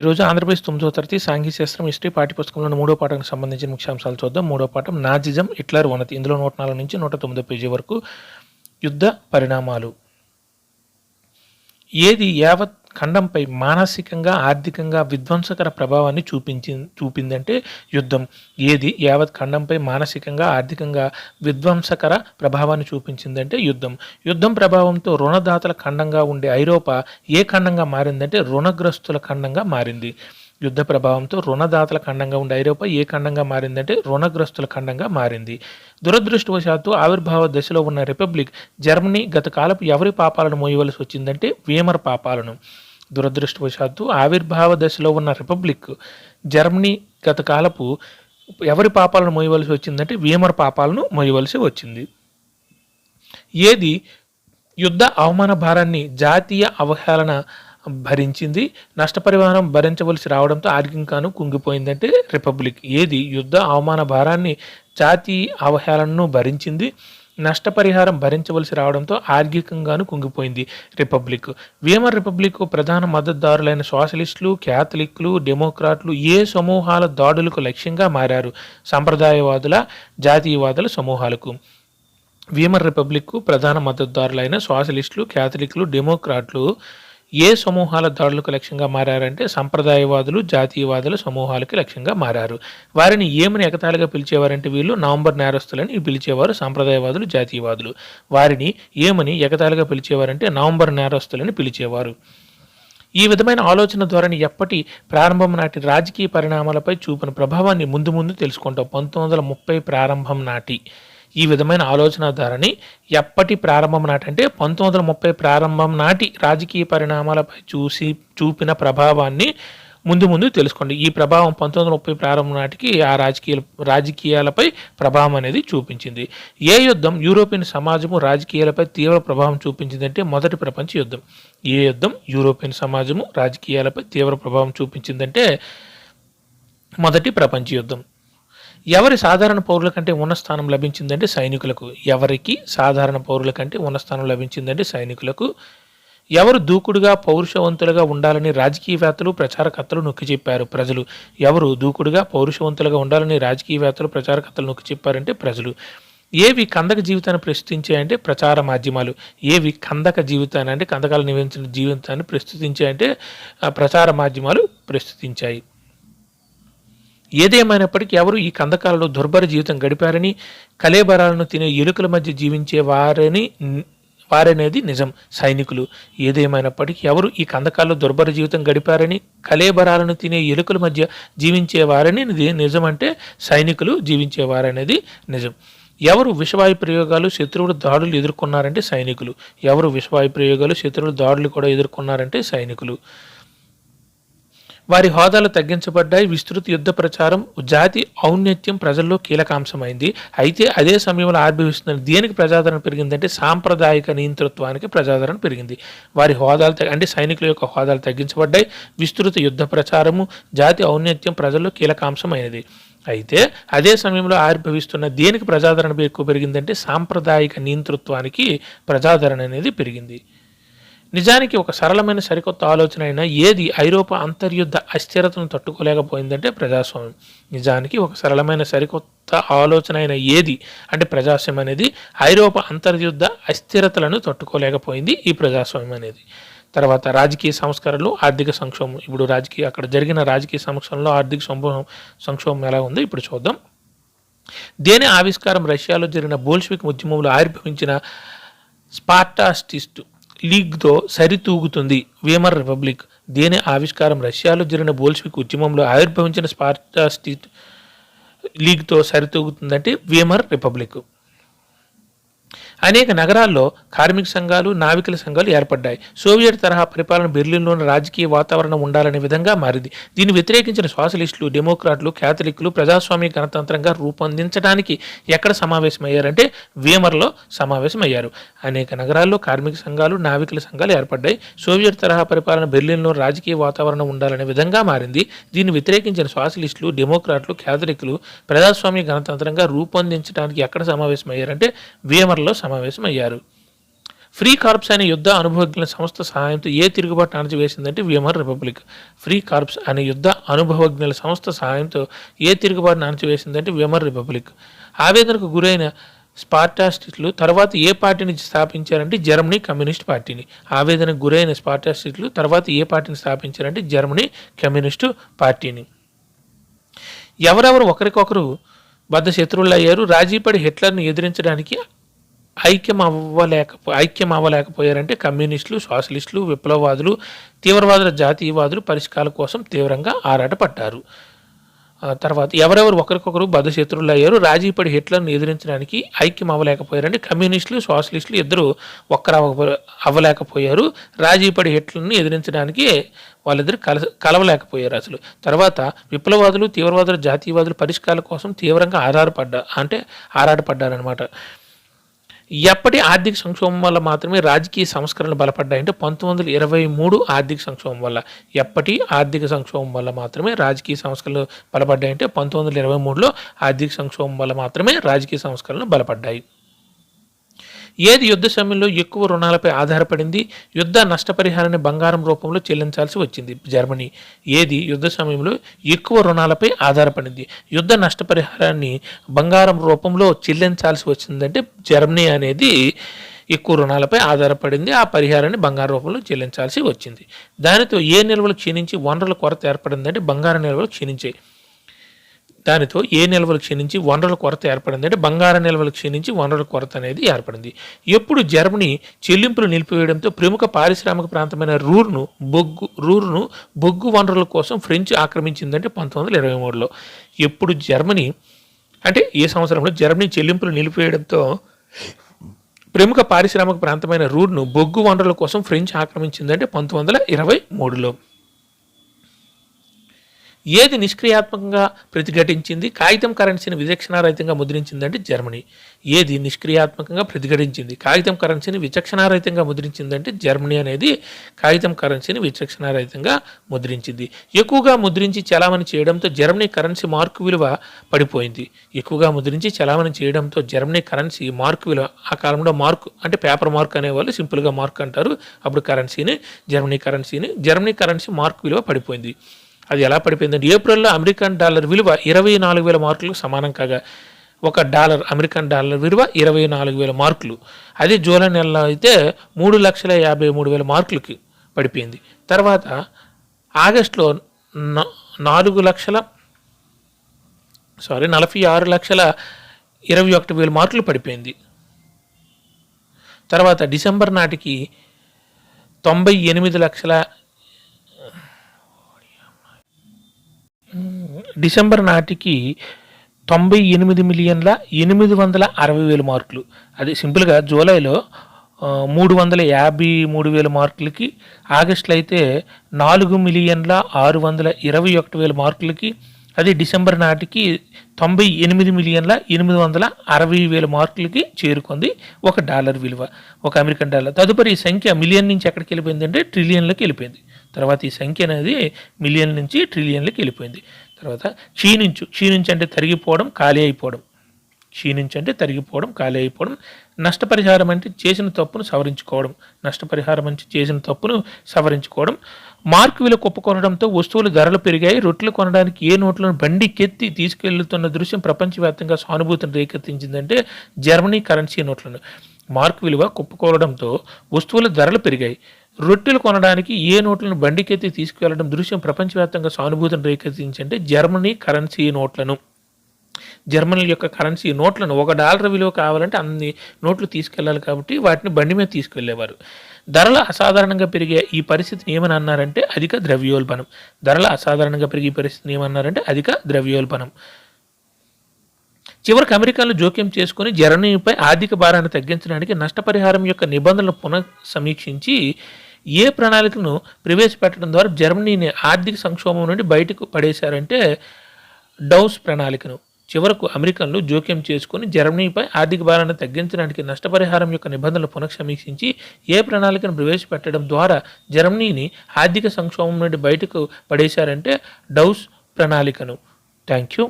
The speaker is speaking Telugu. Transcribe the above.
ఈరోజు ఆంధ్రప్రదేశ్ 9వ తరగతి సాంఘిక శాస్త్రం హిస్టరీ పాఠ్యపుస్తకంలోని మూడో పాఠానికి సంబంధించిన ముఖ్యాంశాలు చూద్దాం. మూడో పాఠం నాజిజం, హిట్లర్ ఉన్నతి. ఇందులో 104 నుంచి 109 పేజీ వరకు యుద్ధ పరిణామాలు. ఏది యావత్ ఖండంపై మానసికంగా, ఆర్థికంగా విధ్వంసకర ప్రభావాన్ని చూపిందంటే యుద్ధం. ఏది యావత్ ఖండంపై మానసికంగా, ఆర్థికంగా విధ్వంసకర ప్రభావాన్ని చూపించిందంటే యుద్ధం. యుద్ధం ప్రభావంతో రుణదాతల ఖండంగా ఉండే ఐరోపా ఏ ఖండంగా మారిందంటే రుణగ్రస్తుల ఖండంగా మారింది. యుద్ధ ప్రభావంతో రుణదాతల ఖండంగా ఉండే ఐరోపా ఏ ఖండంగా మారిందంటే రుణగ్రస్తుల ఖండంగా మారింది. దురదృష్టవశాత్తు ఆవిర్భావ దశలో ఉన్న రిపబ్లిక్ జర్మనీ గత కాలపు ఎవరి పాపాలను మోయవలసి వచ్చిందంటే వీమర్ పాపాలను. దురదృష్టవశాత్తు ఆవిర్భావ దశలో ఉన్న రిపబ్లిక్ జర్మనీ గత కాలపు ఎవరి పాపాలను మోయవలసి వచ్చిందంటే వీమర్ పాపాలను మోయవలసి వచ్చింది. ఏది యుద్ధ అవమాన భారాన్ని జాతీయ అవహేళన భరించింది, నష్టపరిహారం భరించవలసి రావడంతో ఆర్థికంగాను కుంగిపోయిందంటే రిపబ్లిక్. ఏది యుద్ధ అవమాన భారాన్ని జాతీయ అవహేళనను భరించింది, నష్టపరిహారం భరించవలసి రావడంతో ఆర్థికంగాను కుంగిపోయింది రిపబ్లిక్. వీమర్ రిపబ్లిక్ ప్రధాన మద్దతుదారులైన సోషలిస్టులు, క్యాథలిక్లు, డెమోక్రాట్లు ఏ సమూహాల దాడులకు లక్ష్యంగా మారారు? సంప్రదాయవాదుల, జాతీయవాదుల సమూహాలకు. వీమర్ రిపబ్లిక్ ప్రధాన మద్దతుదారులైన సోషలిస్టులు, క్యాథలిక్లు, డెమోక్రాట్లు ఏ సమూహాల దాడులకు లక్ష్యంగా మారారంటే సంప్రదాయవాదులు, జాతీయవాదుల సమూహాలకి లక్ష్యంగా మారారు. వారిని ఏమని ఎగతాళిగా పిలిచేవారంటే వీళ్ళు నవంబర్ నేరస్తులని పిలిచేవారు సంప్రదాయవాదులు, జాతీయవాదులు. వారిని ఏమని ఎగతాళిగా పిలిచేవారంటే నవంబర్ నేరస్తులని పిలిచేవారు. ఈ విధమైన ఆలోచన ధోరణి ఎప్పటి ప్రారంభం నాటి రాజకీయ పరిణామాలపై చూపిన ప్రభావాన్ని ముందు ముందు తెలుసుకుంటాం. 1930 ప్రారంభం నాటి ఈ విధమైన ఆలోచన ధోరణి ఎప్పటి ప్రారంభం నాటి అంటే 1930 ప్రారంభం నాటి రాజకీయ పరిణామాలపై చూపిన ప్రభావాన్ని ముందు ముందు తెలుసుకోండి. ఈ ప్రభావం 1930 ప్రారంభం నాటికి ఆ రాజకీయాలపై ప్రభావం అనేది చూపించింది. ఏ యుద్ధం యూరోపియన్ సమాజము రాజకీయాలపై తీవ్ర ప్రభావం చూపించిందంటే మొదటి ప్రపంచ యుద్ధం. ఏ యుద్ధం యూరోపియన్ సమాజము రాజకీయాలపై తీవ్ర ప్రభావం చూపించిందంటే మొదటి ప్రపంచ యుద్ధం. ఎవరి సాధారణ పౌరుల కంటే ఉన్న స్థానం లభించిందంటే సైనికులకు. ఎవరికి సాధారణ పౌరుల కంటే ఉన్న స్థానం లభించిందంటే సైనికులకు. ఎవరు దూకుడుగా, పౌరుషవంతులుగా ఉండాలని రాజకీయవేత్తలు, ప్రచారకర్తలు నొక్కి చెప్పారు? ప్రజలు. ఎవరు దూకుడుగా, పౌరుషవంతులుగా ఉండాలని రాజకీయవేత్తలు, ప్రచారకర్తలు నొక్కి చెప్పారంటే ప్రజలు. ఏవి కందక జీవితాన్ని ప్రస్తుతించాయంటే ప్రచార మాధ్యమాలు. ఏవి కందక జీవితాన్ని అంటే కందకాలు నివేదించిన జీవితాన్ని ప్రస్తుతించాయంటే ప్రచార మాధ్యమాలు ప్రస్తుతించాయి. ఏదేమైనప్పటికీ ఎవరు ఈ కందకాలలో దుర్భర జీవితం గడిపారని, కలేబరాలను తినే ఎలుకల మధ్య జీవించే వారనేది నిజం. సైనికులు. ఏదేమైనప్పటికీ ఎవరు ఈ కందకాల్లో దుర్భర జీవితం గడిపారని, కలేబరాలను తినే ఎలుకల మధ్య జీవించేవారని నిజం అంటే సైనికులు జీవించేవారనేది నిజం. ఎవరు విషవాయు ప్రయోగాలు, శత్రువుల దాడులు ఎదుర్కొన్నారంటే సైనికులు. ఎవరు విషవాయు ప్రయోగాలు, శత్రువుల దాడులు కూడా ఎదుర్కొన్నారంటే సైనికులు. వారి హోదాలు తగ్గించబడ్డాయి. విస్తృత యుద్ధ ప్రచారం, జాతి ఔన్నత్యం ప్రజల్లో కీలకాంశమైంది. అయితే అదే సమయంలో ఆవిర్భవిస్తున్న దేనికి ప్రజాదరణ పెరిగిందంటే సాంప్రదాయిక నియంతృత్వానికి ప్రజాదరణ పెరిగింది. వారి హోదాలు అంటే సైనికుల యొక్క హోదాలు తగ్గించబడ్డాయి. విస్తృత యుద్ధ ప్రచారము, జాతి ఔన్నత్యం ప్రజల్లో కీలకాంశమైనది. అయితే అదే సమయంలో ఆవిర్భవిస్తున్న దేనికి ప్రజాదరణ ఎక్కువ పెరిగిందంటే సాంప్రదాయిక నియంతృత్వానికి ప్రజాదరణ అనేది పెరిగింది. నిజానికి ఒక సరళమైన సరికొత్త ఆలోచన అయినా ఏది ఐరోపా అంతర్యుద్ధ అస్థిరతను తట్టుకోలేకపోయిందంటే ప్రజాస్వామ్యం. నిజానికి ఒక సరళమైన సరికొత్త ఆలోచన అయిన ఏది అంటే ప్రజాస్వామ్యం అనేది ఐరోపా అంతర్యుద్ధ అస్థిరతలను తట్టుకోలేకపోయింది ఈ ప్రజాస్వామ్యం అనేది. తర్వాత రాజకీయ సంస్కరణలు, ఆర్థిక సంక్షోభం. ఇప్పుడు అక్కడ జరిగిన రాజకీయ సంక్షోభంలో ఆర్థిక సంక్షోభం ఎలా ఉందో ఇప్పుడు చూద్దాం. దేని ఆవిష్కారం రష్యాలో జరిగిన బోల్షివిక్ ఉద్యమంలో ఆవిర్భవించిన స్పార్టాటిస్ట్ లీగ్తో సరితూగుతుంది వీమర్ రిపబ్లిక్. దేని ఆవిష్కారం రష్యాలో జరిగిన బోల్షివిక్ ఉద్యమంలో ఆవిర్భవించిన స్పార్టాటిస్ట్ లీగ్తో సరితూగుతుందంటే వీమర్ రిపబ్లిక్. అనేక నగరాల్లో కార్మిక సంఘాలు, నావికుల సంఘాలు ఏర్పడ్డాయి. సోవియట్ తరహా పరిపాలన బెర్లిన్లోని రాజకీయ వాతావరణం ఉండాలనే విధంగా మారింది. దీన్ని వ్యతిరేకించిన సోషలిస్టులు, డెమోక్రాట్లు, క్యాథలిక్లు ప్రజాస్వామ్య గణతంత్రంగా రూపొందించడానికి ఎక్కడ సమావేశమయ్యారంటే వీమర్లో సమావేశమయ్యారు. అనేక నగరాల్లో కార్మిక సంఘాలు, నావికుల సంఘాలు ఏర్పడ్డాయి. సోవియట్ తరహా పరిపాలన బెర్లిన్లో రాజకీయ వాతావరణం ఉండాలనే విధంగా మారింది. దీన్ని వ్యతిరేకించిన సోషలిస్టులు, డెమోక్రాట్లు, క్యాథలిక్లు ప్రజాస్వామ్య గణతంత్రంగా రూపొందించడానికి ఎక్కడ సమావేశమయ్యారంటే వీమర్లో సమావేశమయ్యారు. ఫ్రీ కార్ప్స్ అనే యుద్ధ అనుభవజ్ఞుల సంస్థ సహాయంతో ఏ తిరుగుబాటు అణచివేసిందంటే వెమర్ రిపబ్లిక్. ఫ్రీ కార్ప్స్ అనే యుద్ధ అనుభవజ్ఞుల సంస్థ సహాయంతో ఏ తిరుగుబాటును అణచివేసిందంటే వెమర్ రిపబ్లిక్. ఆవేదనకు గురైన స్పార్టాస్టిస్టులు తర్వాత ఏ పార్టీని స్థాపించారంటే జర్మనీ కమ్యూనిస్ట్ పార్టీని. ఆవేదనకు గురైన స్పార్టాస్టిస్టులు తర్వాత ఏ పార్టీని స్థాపించారంటే జర్మనీ కమ్యూనిస్టు పార్టీని. ఎవరెవరు ఒకరికొకరు బద్ధ శత్రువులు అయ్యారు, రాజీపడి హిట్లర్ని ఎదిరించడానికి ఐక్యం అవ్వలేకపోయారంటే కమ్యూనిస్టులు, సోషలిస్టులు, విప్లవవాదులు, తీవ్రవాదుల జాతీయవాదులు పరిష్కారాల కోసం తీవ్రంగా ఆరాటపడ్డారు. తర్వాత ఎవరెవరు ఒకరికొకరు బద్ధశత్రువులు అయ్యారు, రాజీపడి హిట్లర్ని ఎదిరించడానికి ఐక్యం అవ్వలేకపోయారంటే కమ్యూనిస్టులు, సోషలిస్టులు ఇద్దరు అవ్వలేకపోయారు, రాజీపడి హిట్లర్ని ఎదిరించడానికి వాళ్ళిద్దరు కలవలేకపోయారు అసలు. తర్వాత విప్లవవాదులు, తీవ్రవాదుల జాతీయవాదులు పరిష్కారాల కోసం తీవ్రంగా ఆరాటపడ్డారనమాట. ఎప్పటి ఆర్థిక సంక్షోభం వల్ల మాత్రమే రాజకీయ సంస్కరణలు బలపడ్డాయంటే 1923 ఆర్థిక సంక్షోభం వల్ల. ఎప్పటి ఆర్థిక సంక్షోభం వల్ల మాత్రమే రాజకీయ సంస్కరణలు బలపడ్డాయంటే 1923లో ఆర్థిక సంక్షోభం వల్ల మాత్రమే రాజకీయ సంస్కరణలు బలపడ్డాయి. ఏది యుద్ధ సమయంలో ఎక్కువ రుణాలపై ఆధారపడింది, యుద్ధ నష్టపరిహారాన్ని బంగారం రూపంలో చెల్లించాల్సి వచ్చింది? జర్మనీ. ఏది యుద్ధ సమయంలో ఎక్కువ రుణాలపై ఆధారపడింది, యుద్ధ నష్టపరిహారాన్ని బంగారం రూపంలో చెల్లించాల్సి వచ్చిందంటే జర్మనీ అనేది ఎక్కువ రుణాలపై ఆధారపడింది, ఆ పరిహారాన్ని బంగారం రూపంలో చెల్లించాల్సి వచ్చింది. దానితో ఏ నిల్వలు క్షీణించి వనరుల కొరత ఏర్పడిందంటే బంగారం నిల్వలు క్షీణించాయి. దానితో ఏ నిల్వలు క్షీణించి వనరుల కొరత ఏర్పడింది అంటే బంగార నిల్వలు క్షీణించి వనరుల కొరత అనేది ఏర్పడింది. ఎప్పుడు జర్మనీ చెల్లింపులు నిలిపివేయడంతో ప్రముఖ పారిశ్రామిక ప్రాంతమైన రూర్ను బొగ్గు వనరుల కోసం ఫ్రెంచ్ ఆక్రమించిందంటే 1923లో. ఎప్పుడు జర్మనీ అంటే ఏ సంవత్సరంలో జర్మనీ చెల్లింపులు నిలిపివేయడంతో ప్రముఖ పారిశ్రామిక ప్రాంతమైన రూర్ను బొగ్గు వనరుల కోసం ఫ్రెంచ్ ఆక్రమించిందంటే 1923లో. ఏది నిష్క్రియాత్మకంగా ప్రతిఘటించింది, కాగితం కరెన్సీని విచక్షణారహితంగా ముద్రించిందంటే జర్మనీ. ఏది నిష్క్రియాత్మకంగా ప్రతిఘటించింది, కాగితం కరెన్సీని విచక్షణారహితంగా ముద్రించిందంటే జర్మనీ అనేది కాగితం కరెన్సీని విచక్షణారహితంగా ముద్రించింది. ఎక్కువగా ముద్రించి చలామణి చేయడంతో జర్మనీ కరెన్సీ మార్కు విలువ పడిపోయింది. ఎక్కువగా ముద్రించి చలామణి చేయడంతో జర్మనీ కరెన్సీ మార్కు విలువ, ఆ కాలంలో మార్కు అంటే పేపర్ మార్క్ అనేవాళ్ళు, సింపుల్గా మార్క్ అంటారు, అప్పుడు జర్మనీ కరెన్సీ మార్కు విలువ పడిపోయింది. అది ఎలా పడిపోయిందంటే ఏప్రిల్లో అమెరికన్ డాలర్ విలువ 24,000 మార్కులకు సమానం కాగా అమెరికన్ డాలర్ విలువ 24,000 మార్కులు. అదే జూలై నెలలో అయితే 3,53,000 మార్కులకి పడిపోయింది. తర్వాత ఆగస్టులో 46,21,000 మార్కులు పడిపోయింది. తర్వాత డిసెంబర్ నాటికి 98,860,000 మార్కులు. అది సింపుల్గా జూలైలో 353,000 మార్కులకి, ఆగస్టులో అయితే 4,621,000 మార్కులకి, అది డిసెంబర్ నాటికి 98,860,000 మార్కులకి చేరుకుంది ఒక డాలర్ విలువ, ఒక అమెరికన్ డాలర్. తదుపరి ఈ సంఖ్య మిలియన్ నుంచి ఎక్కడికి వెళ్ళిపోయింది అంటే ట్రిలియన్లోకి వెళ్ళిపోయింది. తర్వాత ఈ సంఖ్య అనేది మిలియన్ నుంచి ట్రిలియన్లోకి వెళ్ళిపోయింది. తర్వాత క్షీణించు అంటే తరిగిపోవడం, ఖాళీ అయిపోవడం. నష్టపరిహారం అంటే చేసిన తప్పును సవరించుకోవడం. మార్కు విలువ కుప్పకొనడంతో వస్తువుల ధరలు పెరిగాయి. రొట్టెలు కొనడానికి ఏ నోట్లను బండికెత్తి తీసుకెళ్తున్న దృశ్యం ప్రపంచవ్యాప్తంగా సానుభూతిని రేకెత్తించిందంటే జర్మనీ కరెన్సీ నోట్లను. మార్కు విలువ కుప్పకొనడంతో వస్తువుల ధరలు పెరిగాయి. రొట్టెలు కొనడానికి ఏ నోట్లను బండికెత్తి తీసుకువెళ్లడం దృశ్యం ప్రపంచవ్యాప్తంగా సానుభూతిని రేకెత్తించంటే జర్మనీ కరెన్సీ నోట్లను. జర్మనీ యొక్క కరెన్సీ నోట్లను, $1 విలువ కావాలంటే అన్ని నోట్లు తీసుకెళ్లాలి కాబట్టి వాటిని బండి మీద తీసుకెళ్లేవారు. ధరలు అసాధారణంగా పెరిగే ఈ పరిస్థితిని ఏమని అన్నారంటే అధిక ద్రవ్యోల్బణం. చివరికి అమెరికాలో జోక్యం చేసుకుని జర్మనీపై ఆర్థిక భారాన్ని తగ్గించడానికి నష్టపరిహారం యొక్క నిబంధనలు పునఃసమీక్షించి ఏ ప్రణాళికను ప్రవేశపెట్టడం ద్వారా జర్మనీని ఆర్థిక సంక్షోభం నుండి బయటకు పడేశారంటే డౌస్ ప్రణాళికను. చివరకు అమెరికన్లు జోక్యం చేసుకుని జర్మనీపై ఆర్థిక భారాన్ని తగ్గించడానికి నష్టపరిహారం యొక్క నిబంధనలు పునఃసమీక్షించి ఏ ప్రణాళికను ప్రవేశపెట్టడం ద్వారా జర్మనీని ఆర్థిక సంక్షోభం నుండి బయటకు పడేశారంటే డౌస్ ప్రణాళికను. Thank you.